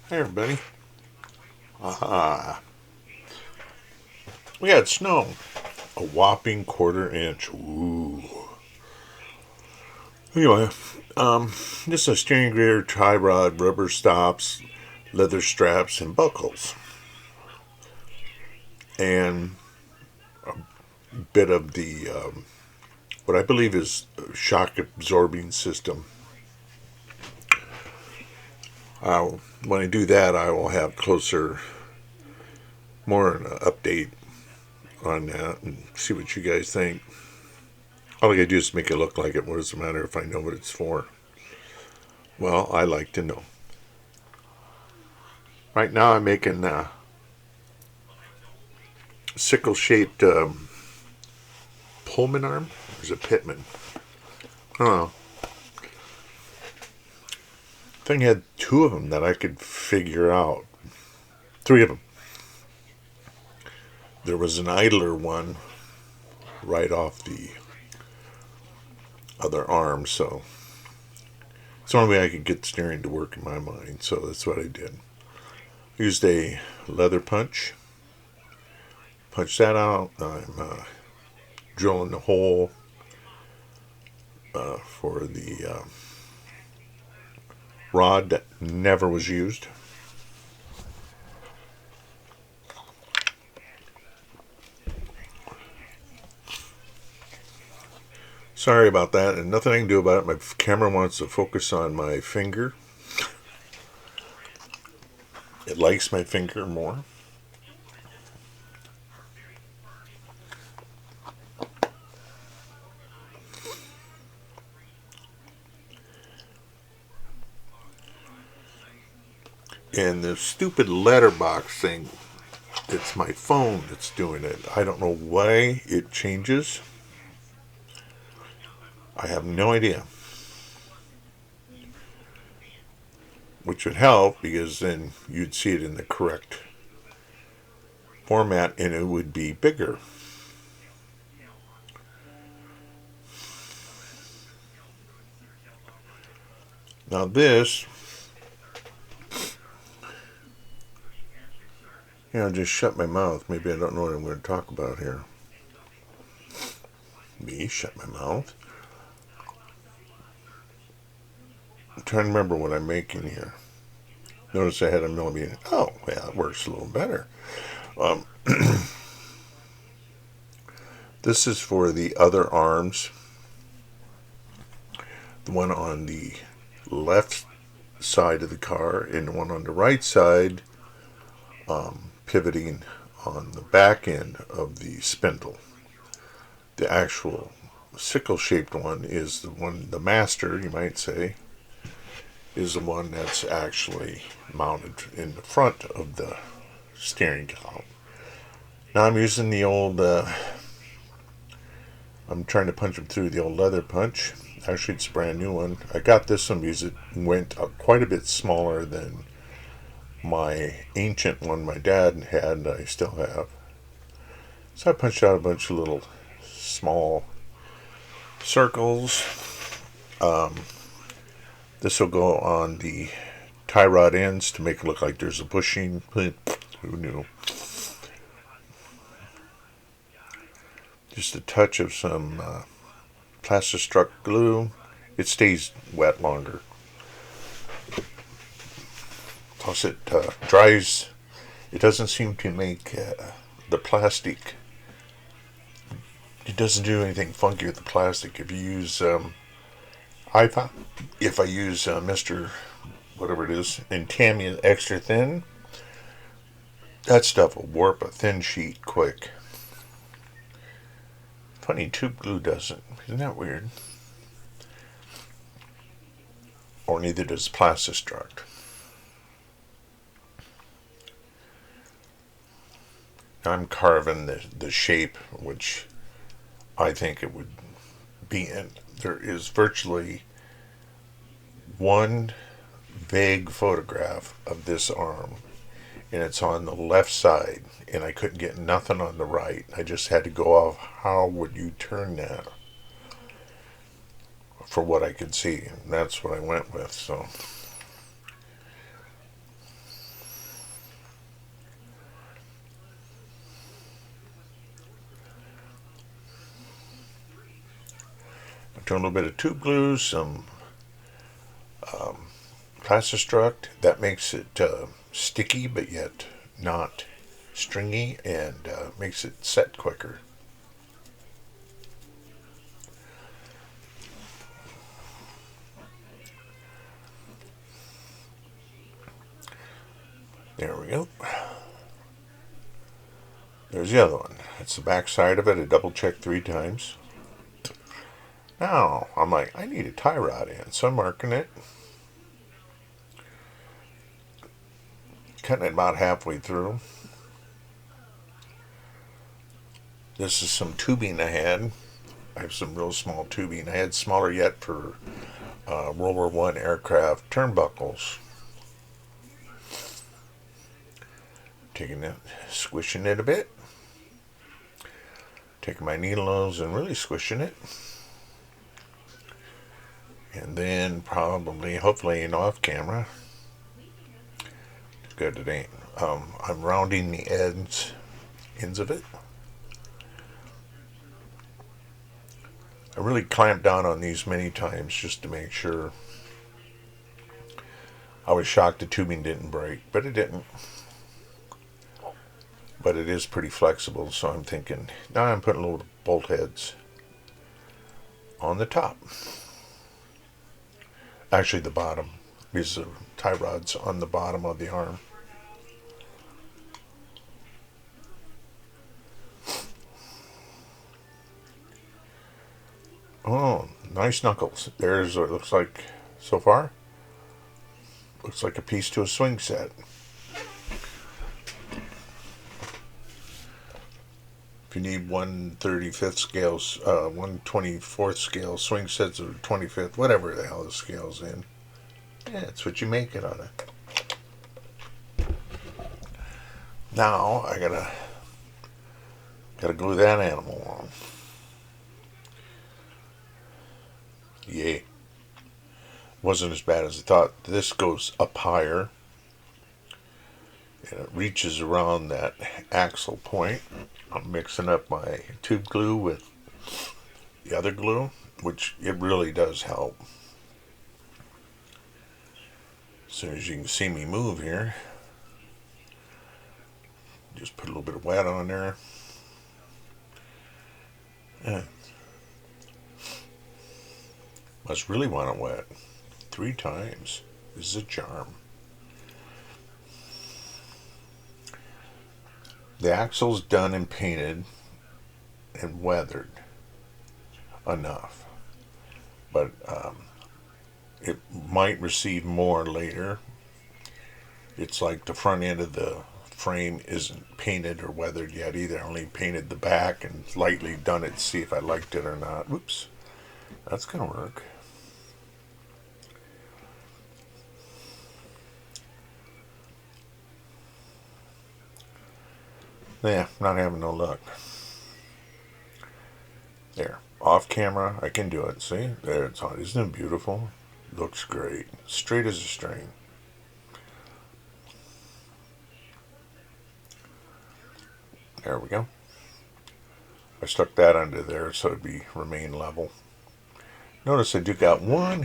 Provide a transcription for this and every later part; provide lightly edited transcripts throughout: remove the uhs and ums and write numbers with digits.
Hey everybody. Aha. We had snow. A whopping quarter-inch. Ooh. Anyway, just a steering gear, tie rod, rubber stops, leather straps, and buckles. And a bit of the, what I believe is shock absorbing system. When I do that, I will have more an update on that and see what you guys think. All I gotta do is make it look like it. What does it matter if I know what it's for? Well, I like to know. Right now, I'm making a sickle-shaped Pullman arm. Or is it pitmen? I don't know. I think I had two of them that I could figure out. Three of them. There was an idler one right off the other arm, so it's the only way I could get steering to work in my mind. So that's what I did. Used a leather punch. Punch that out. I'm drilling the hole for the rod that never was used. Sorry about that, and nothing I can do about it. My camera wants to focus on my finger. It likes my finger more. And the stupid letterbox thing, it's my phone that's doing it. I don't know why it changes. I have no idea. Which would help because then you'd see it in the correct format and it would be bigger. Now this, just shut my mouth. Maybe I don't know what I'm going to talk about here. Me, shut my mouth. I'm trying to remember what I'm making here. Notice I had a millimeter. Oh, yeah, it works a little better. Um, this is for the other arms. The one on the left side of the car and the one on the right side pivoting on the back end of the spindle. The actual sickle-shaped one is the master, you might say, is the one that's actually mounted in the front of the steering column. Now I'm using the old, I'm trying to punch them through the old leather punch. Actually, it's a brand new one. I got this one because it went quite a bit smaller than my ancient one my dad had and I still have. So I punched out a bunch of little small circles. This will go on the tie rod ends to make it look like there's a bushing. Who knew? Just a touch of some Plastistruck glue. It stays wet longer. Plus it dries. It doesn't seem to make the plastic. It doesn't do anything funky with the plastic. If you use, if I use Mr. whatever it is, and Tammy extra thin, that stuff will warp a thin sheet quick. Funny, tube glue doesn't. Isn't that weird? Or neither does Plastistruct. I'm carving the shape which I think it would be in. There is virtually one vague photograph of this arm, and it's on the left side, and I couldn't get nothing on the right. I just had to go off how would you turn that for what I could see, and that's what I went with. So I threw a little bit of tube glue, some Plastistruct. That makes it sticky but yet not stringy, and makes it set quicker. There we go. There's the other one. That's the back side of it. I double checked 3 times. Now, I'm like, I need a tie rod in, so I'm marking it. Cutting it about halfway through. This is some tubing I had. I have some real small tubing. I had smaller yet for World War I aircraft turnbuckles. Taking it, squishing it a bit. Taking my needle nose and really squishing it. And then probably, hopefully, off camera. Good, it ain't. I'm rounding the ends of it. I really clamped down on these many times just to make sure. I was shocked the tubing didn't break, but it didn't. But it is pretty flexible, so I'm thinking, now I'm putting little bolt heads on the top. Actually, the bottom. These are tie rods on the bottom of the arm. Oh, nice knuckles. There's what it looks like so far. Looks like a piece to a swing set. If you need 1/35 scales, 1/24 scale swing sets, or 25th, whatever the hell the scale's in, yeah, that's what you make it on it. Now I gotta glue that animal on. Yay. Wasn't as bad as I thought. This goes up higher, and it reaches around that axle point. I'm mixing up my tube glue with the other glue, which it really does help. As soon as you can see me move here, just put a little bit of wet on there. Yeah. Must really want it wet. 3 times. This is a charm. The axle's done and painted and weathered enough, but it might receive more later. It's like the front end of the frame isn't painted or weathered yet either. I only painted the back and lightly done it to see if I liked it or not. Oops, that's gonna work. Yeah, not having no luck. There, off camera, I can do it. See, there it's on. Isn't it beautiful? Looks great. Straight as a string. There we go. I stuck that under there so it'd remain level. Notice I do got one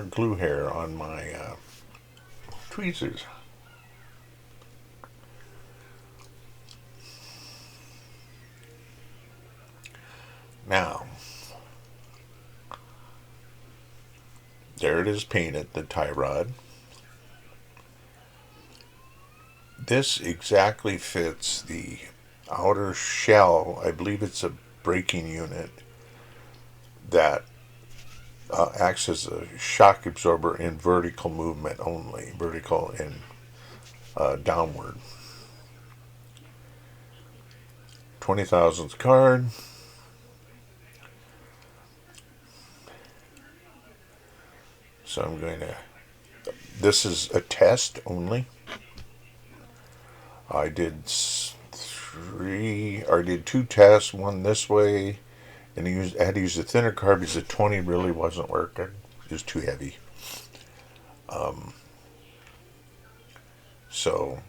glue hair on my tweezers. Now, there it is painted, the tie rod. This exactly fits the outer shell. I believe it's a braking unit that acts as a shock absorber in vertical movement only, vertical and downward. 20,000th card. So I'm going to, this is a test only. I did 2 tests, one this way, and I had to use a thinner card because the 20 really wasn't working. It was too heavy. So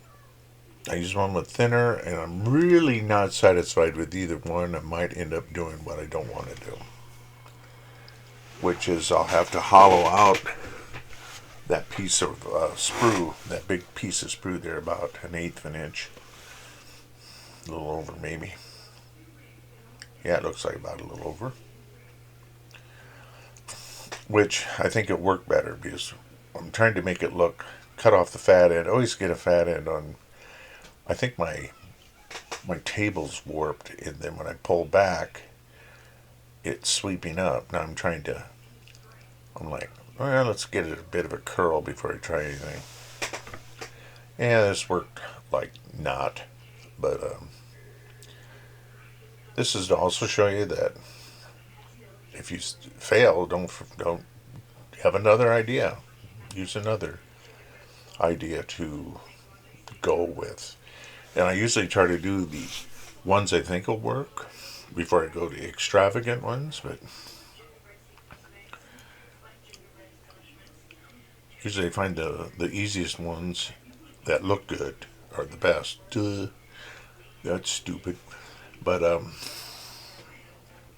I used one with thinner, and I'm really not satisfied with either one. I might end up doing what I don't want to do. which is I'll have to hollow out that piece of sprue, that big piece of sprue there, about 1/8 of an inch, a little over maybe. Yeah, it looks like about a little over. Which I think it worked better because I'm trying to make it look, cut off the fat end. I always get a fat end on, I think my table's warped, and then when I pull back, it's sweeping up. Now I'm like, well, let's get it a bit of a curl before I try anything. Yeah, this worked like not, but this is to also show you that if you fail, don't have another idea. Use another idea to go with. And I usually try to do the ones I think will work before I go to extravagant ones, but usually I find the easiest ones that look good are the best. That's stupid. But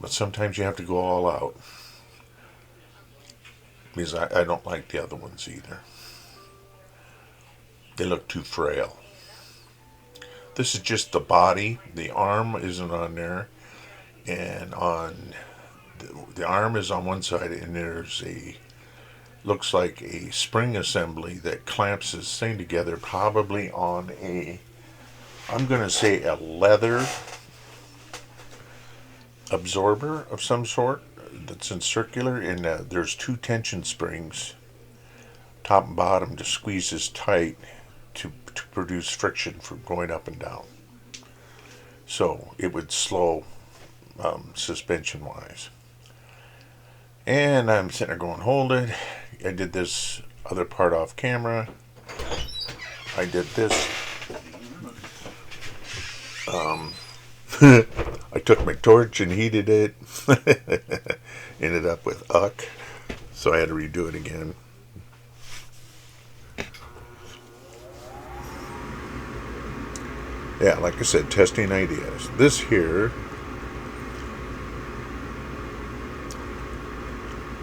sometimes you have to go all out. Because I don't like the other ones either. They look too frail. This is just the body. The arm isn't on there. And on the arm is on one side, and there's looks like a spring assembly that clamps this thing together, probably on I'm going to say a leather absorber of some sort that's in circular, and there's 2 tension springs, top and bottom, to squeeze this tight to produce friction from going up and down. So it would slow suspension wise. And I'm sitting there going, hold it. I did this other part off camera. I did this. I took my torch and heated it. Ended up with uck. So I had to redo it again. Yeah, like I said, testing ideas. This here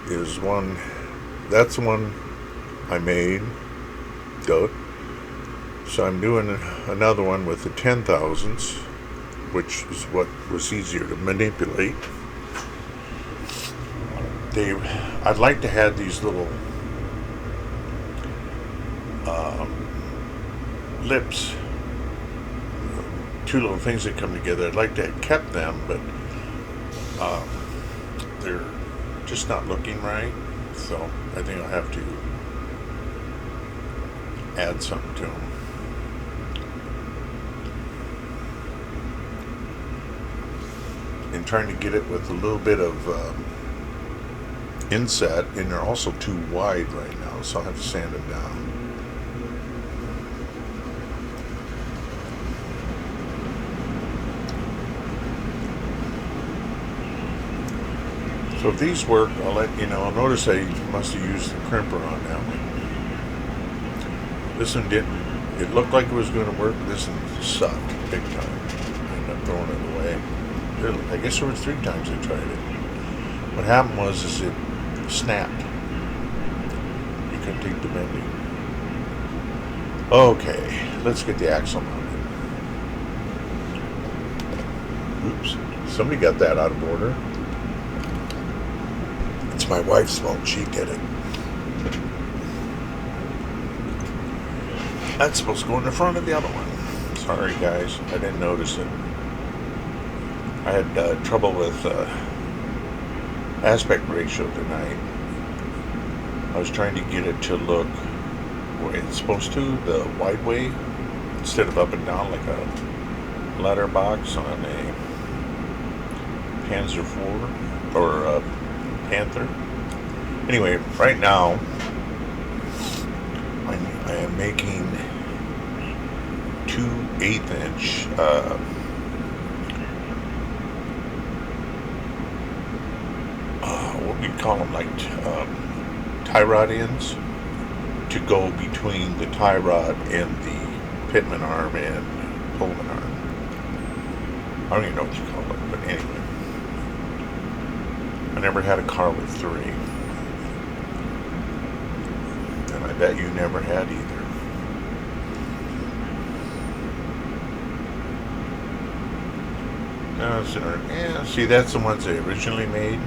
is one, that's the one I made. Duh. So I'm doing another one with the 10,000s, which is what was easier to manipulate. I'd like to have these little lips, 2 little things that come together. I'd like to have kept them, but they're just not looking right. So I think I'll have to add something to them. And trying to get it with a little bit of inset, and they're also too wide right now, so I'll have to sand them down. So if these work, I'll let you know. I'll notice I must have used the crimper on that one. This one didn't. It looked like it was going to work. This one sucked big time. I ended up throwing it away. I guess there were 3 times I tried it. What happened was it snapped. You couldn't take the bending. Okay, let's get the axle mounted. Oops, somebody got that out of order. It's my wife's fault. She did it. That's supposed to go in the front of the other one. Sorry guys, I didn't notice it. I had trouble with aspect ratio tonight. I was trying to get it to look where it's supposed to, the wide way, instead of up and down like a letterbox on a Panzer IV or a Panther. Anyway, right now I am making 2 1/8" what we call them, like tie rod ends, to go between the tie rod and the pitman arm and Pullman arm. I don't even know what you call it, but anyway. I never had a car with 3. And I bet you never had either. No, yeah, see, that's the ones they originally made,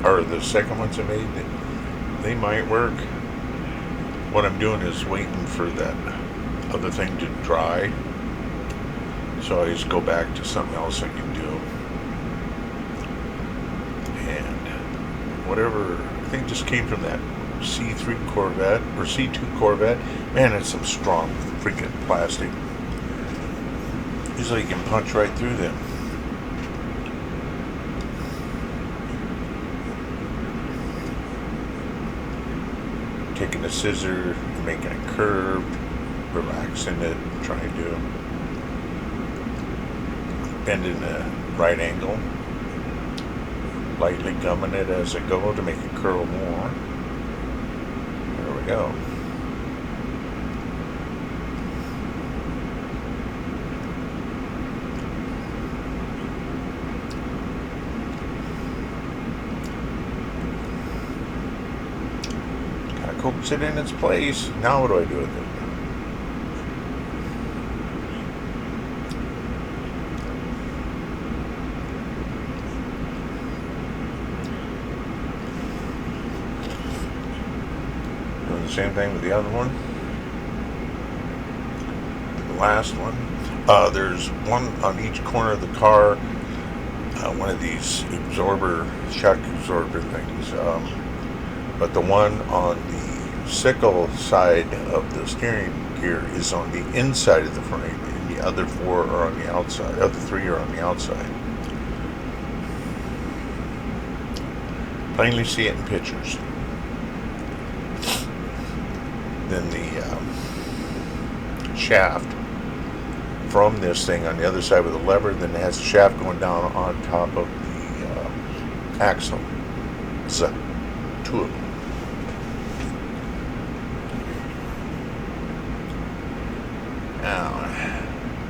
or the second ones they made. They might work. What I'm doing is waiting for that other thing to dry, so I just go back to something else I can do. And whatever, I think just came from that C3 Corvette, or C2 Corvette. Man, it's some strong freaking plastic. Usually you can punch right through them. Taking a scissor, making a curve, relaxing it, trying to bend in a right angle, lightly gumming it as I go to make it curl more. There we go. Coax it in its place. Now what do I do with it? Doing the same thing with the other one. The last one. There's one on each corner of the car. One of these shock absorber things. But the one on the sickle side of the steering gear is on the inside of the frame, and the other 4 are on the outside. The other 3 are on the outside. Plainly see it in pictures. Then the shaft from this thing on the other side with a lever, then it has a shaft going down on top of the axle. So, 2 of them.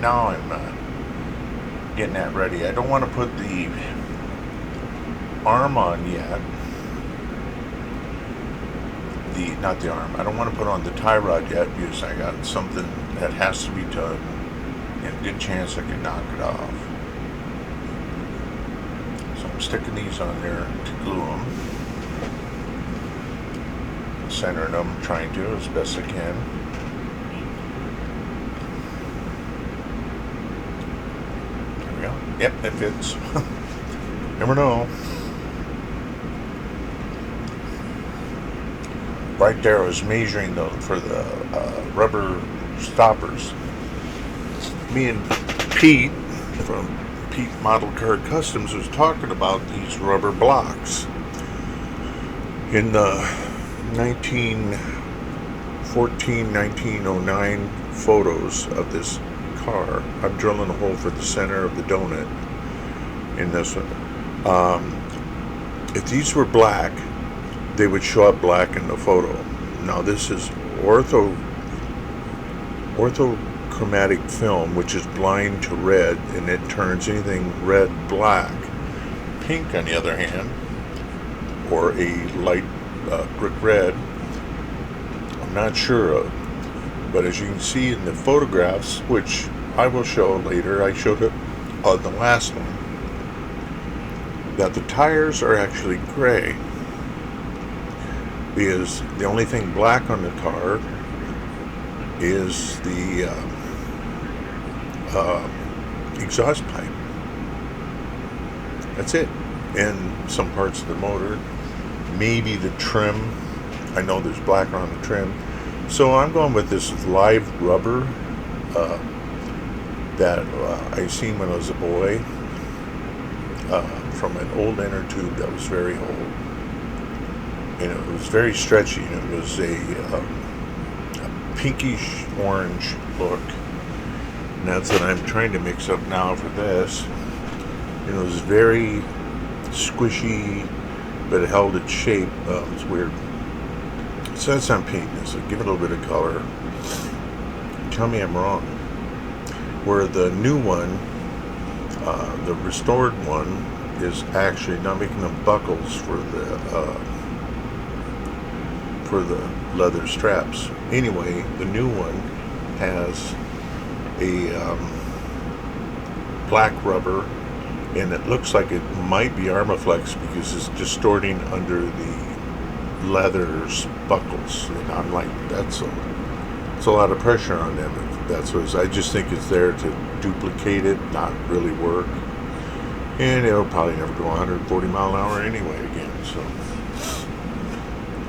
Now I'm getting that ready. I don't want to put the arm on yet. Not the arm. I don't want to put on the tie rod yet because I got something that has to be done, and a good chance I can knock it off. So I'm sticking these on there to glue them, centering them, trying to as best I can. Yep, it fits. Never know. Right there I was measuring for the rubber stoppers. Me and Pete from Pete Model Car Customs was talking about these rubber blocks. In the 1914, 1909 photos of this car, I'm drilling a hole for the center of the donut in this one. If these were black, they would show up black in the photo. Now this is orthochromatic film, which is blind to red, and it turns anything red black. Pink, on the other hand, or a light brick red, I'm not sure of. But as you can see in the photographs, which I will show later, I showed it on the last one, that the tires are actually gray. Because the only thing black on the car is the exhaust pipe. That's it. And some parts of the motor. Maybe the trim. I know there's black on the trim. So I'm going with this live rubber that I seen when I was a boy from an old inner tube that was very old. And it was very stretchy, and it was a pinkish orange look. And that's what I'm trying to mix up now for this. And it was very squishy, but it held its shape. It's weird. So that's on painting this. So give it a little bit of color. Tell me I'm wrong. Where the new one, the restored one, is actually not making them buckles for the leather straps. Anyway, the new one has a black rubber, and it looks like it might be Armaflex because it's distorting under the leather's buckles. And I'm like, it's a lot of pressure on them. If that's what it is. I just think it's there to duplicate it, not really work. And it'll probably never go 140 mile an hour anyway again. So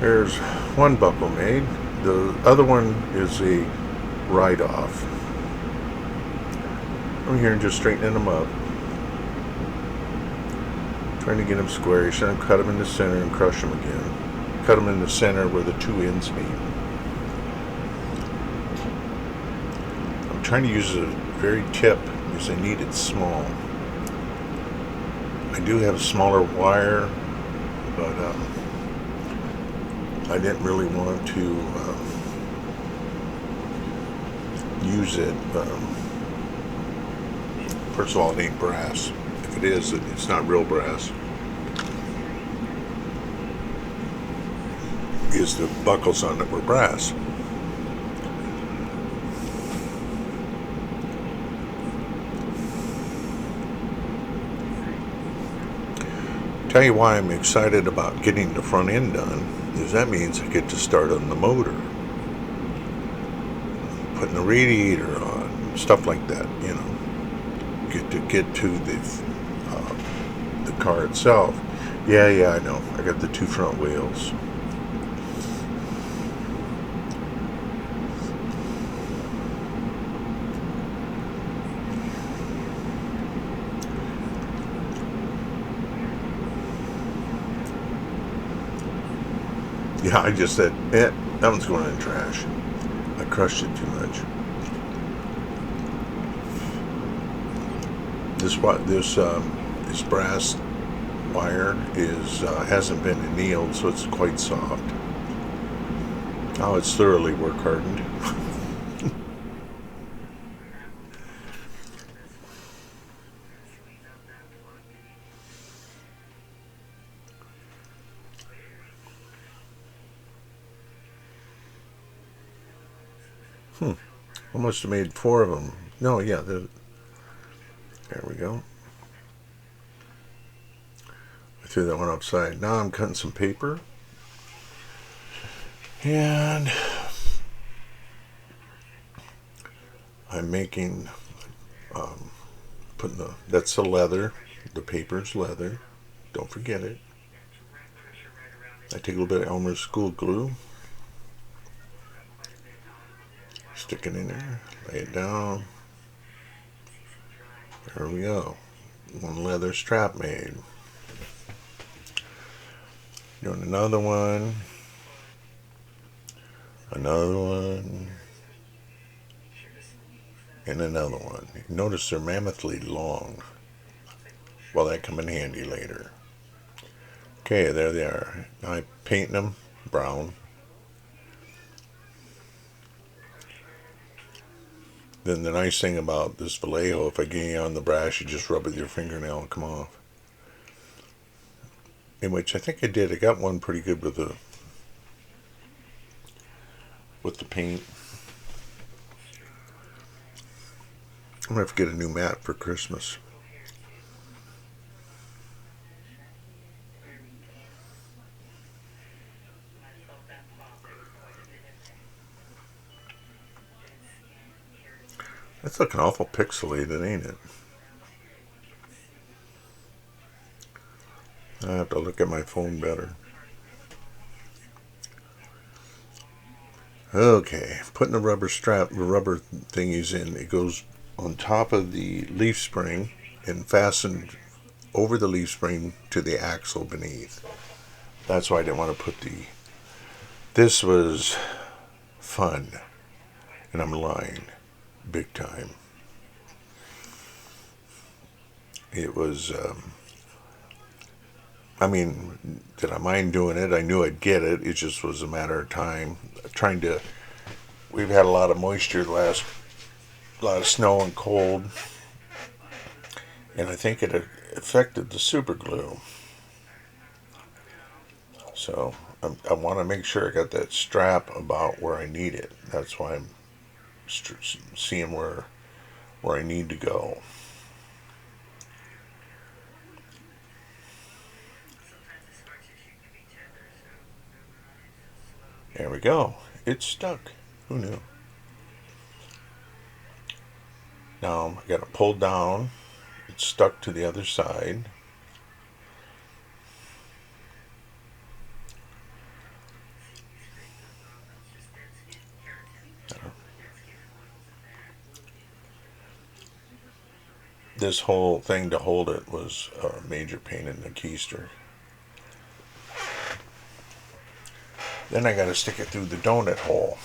there's one buckle made. The other one is a write-off. I'm here just straightening them up, trying to get them squarish, and cut them in the center and crush them again. Cut them in the center where the two ends meet. I'm trying to use a very tip because I need it small. I do have smaller wire, but I didn't really want to use it. First of all, it ain't brass. If it is, it's not real brass. Because the buckles on it were brass. Tell you why I'm excited about getting the front end done is that means I get to start on the motor, putting the radiator on, stuff like that. You know, get to the car itself. Yeah, I know. I got the two front wheels. Yeah, I just said, that one's going in the trash. I crushed it too much. This brass wire hasn't been annealed, so it's quite soft. Oh, it's thoroughly work hardened. I must have made 4 of them. No, yeah, there we go. I threw that one upside. Now I'm cutting some paper. And I'm making, that's the leather. The paper's leather. Don't forget it. I take a little bit of Elmer's School glue. Stick it in there, lay it down. There we go. One leather strap made. Doing another one. Another one. And another one. Notice they're mammothly long. Well, that come in handy later. Okay, there they are. I paint them brown. Then the nice thing about this Vallejo, if I get you on the brass, you just rub it with your fingernail and come off. In which I think I did. I got one pretty good with the paint. I'm gonna have to get a new mat for Christmas. That's looking awful pixelated, ain't it? I have to look at my phone better. Okay, putting the rubber thingies in. It goes on top of the leaf spring and fastened over the leaf spring to the axle beneath. That's why I didn't want to put this was fun, and I'm lying. Big time. It was, did I mind doing it? I knew I'd get it. It just was a matter of time. We've had a lot of moisture a lot of snow and cold. And I think affected the super glue. So I want to make sure I got that strap about where I need it. That's why I'm seeing where I need to go. There we go. It's stuck. Who knew? Now I got to pull down. It's stuck to the other side. This whole thing to hold it was a major pain in the keister. Then I got to stick it through the donut hole.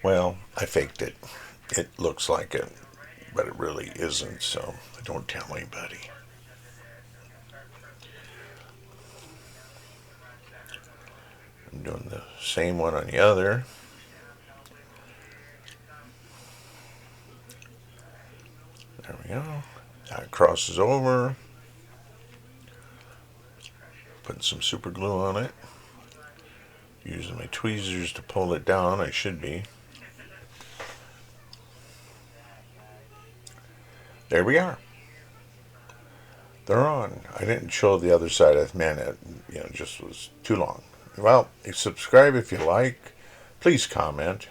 Well, I faked it. It looks like it, but it really isn't, so don't tell anybody. I'm doing the same one on the other. There we go. That crosses over. Putting some super glue on it. Using my tweezers to pull it down. I should be. There we are. They're on. I didn't show the other side. I meant it, just was too long. Well, subscribe if you like. Please comment.